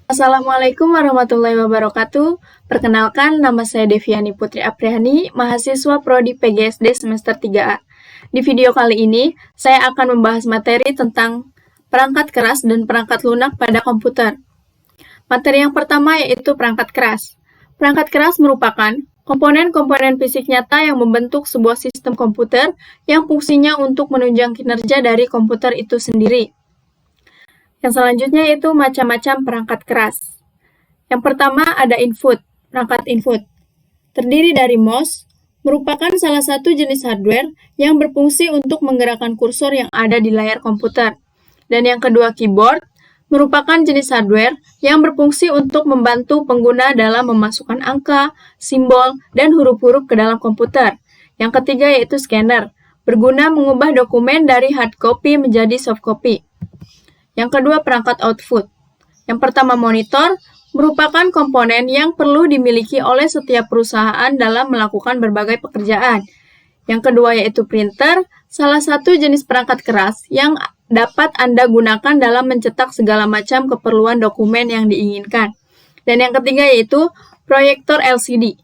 Assalamualaikum warahmatullahi wabarakatuh. Perkenalkan, nama saya Deviani Putri Apriani, mahasiswa Prodi PGSD semester 3A. Di video kali ini, saya akan membahas materi tentang perangkat keras dan perangkat lunak pada komputer. Materi yang pertama yaitu perangkat keras. Perangkat keras merupakan komponen-komponen fisik nyata yang membentuk sebuah sistem komputer yang fungsinya untuk menunjang kinerja dari komputer itu sendiri. Yang selanjutnya yaitu macam-macam perangkat keras. Yang pertama ada input, perangkat input. Terdiri dari mouse, merupakan salah satu jenis hardware yang berfungsi untuk menggerakkan kursor yang ada di layar komputer. Dan yang kedua keyboard, merupakan jenis hardware yang berfungsi untuk membantu pengguna dalam memasukkan angka, simbol, dan huruf-huruf ke dalam komputer. Yang ketiga yaitu scanner, berguna mengubah dokumen dari hard copy menjadi soft copy. Yang kedua, perangkat output. Yang pertama, monitor, merupakan komponen yang perlu dimiliki oleh setiap perusahaan dalam melakukan berbagai pekerjaan. Yang kedua, yaitu printer, salah satu jenis perangkat keras yang dapat Anda gunakan dalam mencetak segala macam keperluan dokumen yang diinginkan. Dan yang ketiga, yaitu proyektor LCD.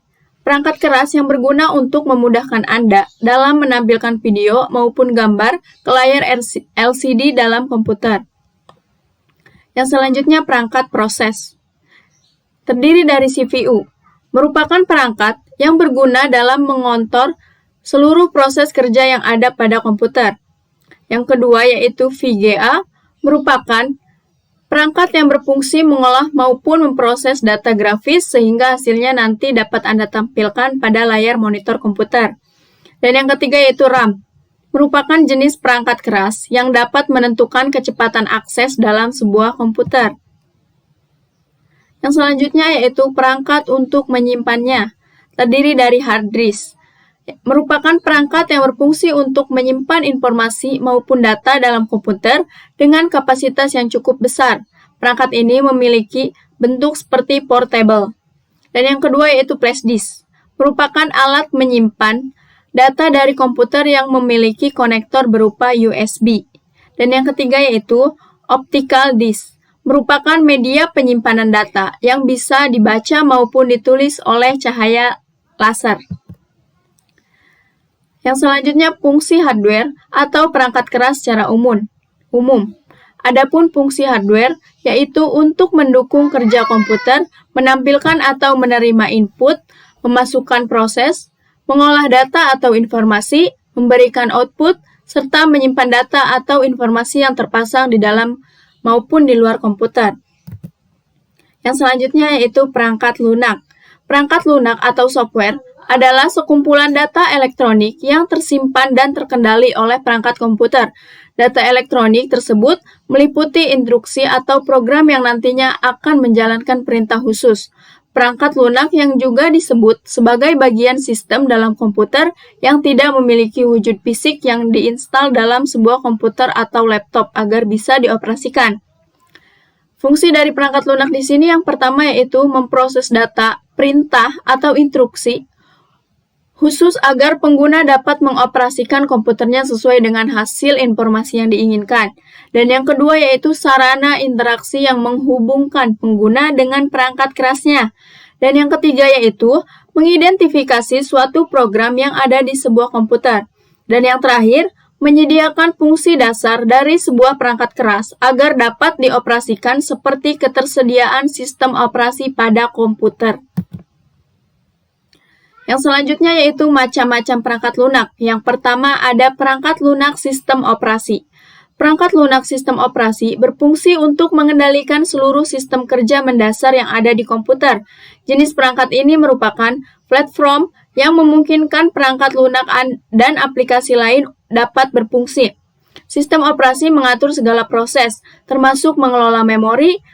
Perangkat keras yang berguna untuk memudahkan Anda dalam menampilkan video maupun gambar ke layar LCD dalam komputer. Yang selanjutnya perangkat proses. Terdiri dari CPU, merupakan perangkat yang berguna dalam mengontrol seluruh proses kerja yang ada pada komputer. Yang kedua yaitu VGA, merupakan perangkat yang berfungsi mengolah maupun memproses data grafis sehingga hasilnya nanti dapat Anda tampilkan pada layar monitor komputer. Dan yang ketiga yaitu RAM, merupakan jenis perangkat keras yang dapat menentukan kecepatan akses dalam sebuah komputer. Yang selanjutnya yaitu perangkat untuk menyimpannya, terdiri dari hard disk. Merupakan perangkat yang berfungsi untuk menyimpan informasi maupun data dalam komputer dengan kapasitas yang cukup besar. Perangkat ini memiliki bentuk seperti portable. Dan yang kedua yaitu flash disk, merupakan alat menyimpan data dari komputer yang memiliki konektor berupa USB. Dan yang ketiga yaitu optical disk, merupakan media penyimpanan data yang bisa dibaca maupun ditulis oleh cahaya laser. Yang selanjutnya fungsi hardware atau perangkat keras secara umum. Adapun fungsi hardware yaitu untuk mendukung kerja komputer, menampilkan atau menerima input, memasukkan proses, mengolah data atau informasi, memberikan output, serta menyimpan data atau informasi yang terpasang di dalam maupun di luar komputer. Yang selanjutnya yaitu perangkat lunak. Perangkat lunak atau software adalah sekumpulan data elektronik yang tersimpan dan terkendali oleh perangkat komputer. Data elektronik tersebut meliputi instruksi atau program yang nantinya akan menjalankan perintah khusus. Perangkat lunak yang juga disebut sebagai bagian sistem dalam komputer yang tidak memiliki wujud fisik yang diinstal dalam sebuah komputer atau laptop agar bisa dioperasikan. Fungsi dari perangkat lunak di sini yang pertama yaitu memproses data, perintah, atau instruksi khusus agar pengguna dapat mengoperasikan komputernya sesuai dengan hasil informasi yang diinginkan. Dan yang kedua yaitu sarana interaksi yang menghubungkan pengguna dengan perangkat kerasnya. Dan yang ketiga yaitu mengidentifikasi suatu program yang ada di sebuah komputer. Dan yang terakhir, menyediakan fungsi dasar dari sebuah perangkat keras agar dapat dioperasikan seperti ketersediaan sistem operasi pada komputer. Yang selanjutnya yaitu macam-macam perangkat lunak. Yang pertama ada perangkat lunak sistem operasi. Perangkat lunak sistem operasi berfungsi untuk mengendalikan seluruh sistem kerja mendasar yang ada di komputer. Jenis perangkat ini merupakan platform yang memungkinkan perangkat lunak dan aplikasi lain dapat berfungsi. Sistem operasi mengatur segala proses, termasuk mengelola memori,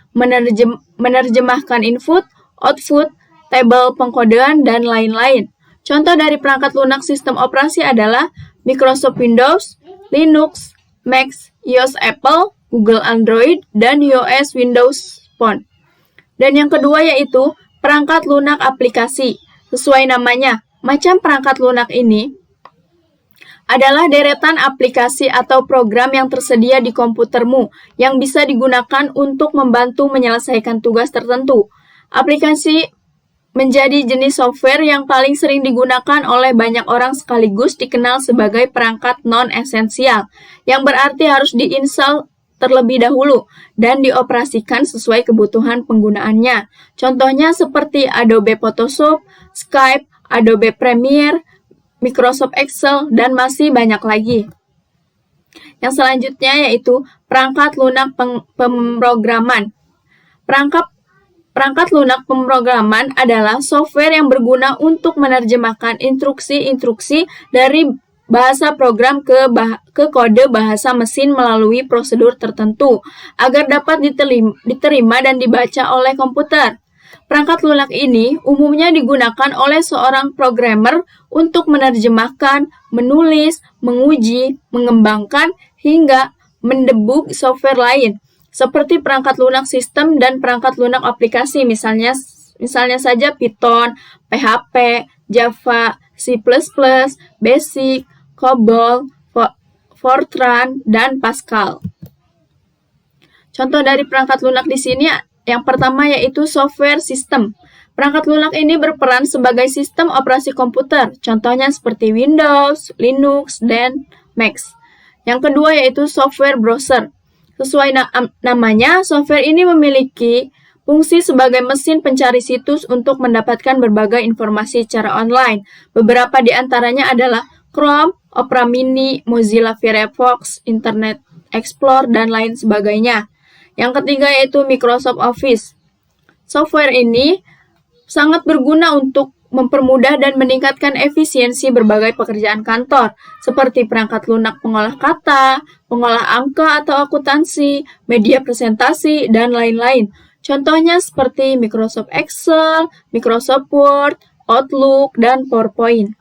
menerjemahkan input, output, tabel pengkodean, dan lain-lain. Contoh dari perangkat lunak sistem operasi adalah Microsoft Windows, Linux, Mac, iOS Apple, Google Android, dan iOS Windows Phone. Dan yang kedua yaitu perangkat lunak aplikasi. Sesuai namanya, macam perangkat lunak ini adalah deretan aplikasi atau program yang tersedia di komputermu yang bisa digunakan untuk membantu menyelesaikan tugas tertentu. Aplikasi menjadi jenis software yang paling sering digunakan oleh banyak orang sekaligus dikenal sebagai perangkat non-esensial, yang berarti harus diinstal terlebih dahulu dan dioperasikan sesuai kebutuhan penggunaannya. Contohnya seperti Adobe Photoshop, Skype, Adobe Premiere, Microsoft Excel, dan masih banyak lagi. Yang selanjutnya yaitu perangkat lunak pemrograman. Perangkat lunak pemrograman adalah software yang berguna untuk menerjemahkan instruksi-instruksi dari bahasa program ke kode bahasa mesin melalui prosedur tertentu agar dapat diterima dan dibaca oleh komputer. Perangkat lunak ini umumnya digunakan oleh seorang programmer untuk menerjemahkan, menulis, menguji, mengembangkan, hingga mendebug software lain, seperti perangkat lunak sistem dan perangkat lunak aplikasi, misalnya saja Python, PHP, Java, C++, Basic, COBOL, Fortran, dan Pascal. Contoh dari perangkat lunak di sini yang pertama yaitu software system. Perangkat lunak ini berperan sebagai sistem operasi komputer, contohnya seperti Windows, Linux, dan Mac. Yang kedua yaitu software browser. Sesuai namanya, software ini memiliki fungsi sebagai mesin pencari situs untuk mendapatkan berbagai informasi secara online. Beberapa di antaranya adalah Chrome, Opera Mini, Mozilla Firefox, Internet Explorer, dan lain sebagainya. Yang ketiga yaitu Microsoft Office. Software ini sangat berguna untuk mempermudah dan meningkatkan efisiensi berbagai pekerjaan kantor, seperti perangkat lunak pengolah kata, pengolah angka atau akuntansi, media presentasi, dan lain-lain. Contohnya seperti Microsoft Excel, Microsoft Word, Outlook, dan PowerPoint.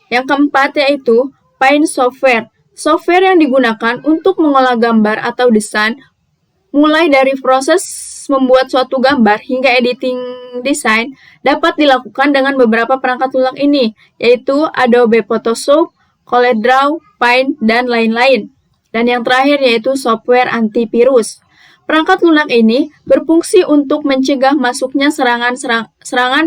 Yang keempat yaitu Paint Software. Software yang digunakan untuk mengolah gambar atau desain, mulai dari proses membuat suatu gambar hingga editing desain, dapat dilakukan dengan beberapa perangkat lunak ini, yaitu Adobe Photoshop, CorelDRAW, Paint, dan lain-lain. Dan yang terakhir yaitu software antivirus. Perangkat lunak ini berfungsi untuk mencegah masuknya serangan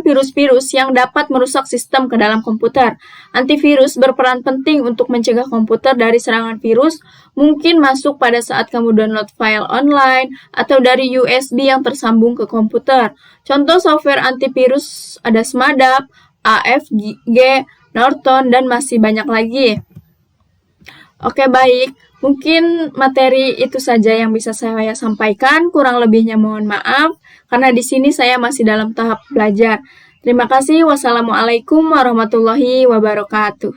virus-virus yang dapat merusak sistem ke dalam komputer. Antivirus berperan penting untuk mencegah komputer dari serangan virus, mungkin masuk pada saat kamu download file online atau dari USB yang tersambung ke komputer. Contoh software antivirus ada Smadap, AFG, Norton, dan masih banyak lagi. Oke, baik. Mungkin materi itu saja yang bisa saya sampaikan, kurang lebihnya mohon maaf, karena di sini saya masih dalam tahap belajar. Terima kasih. Wassalamualaikum warahmatullahi wabarakatuh.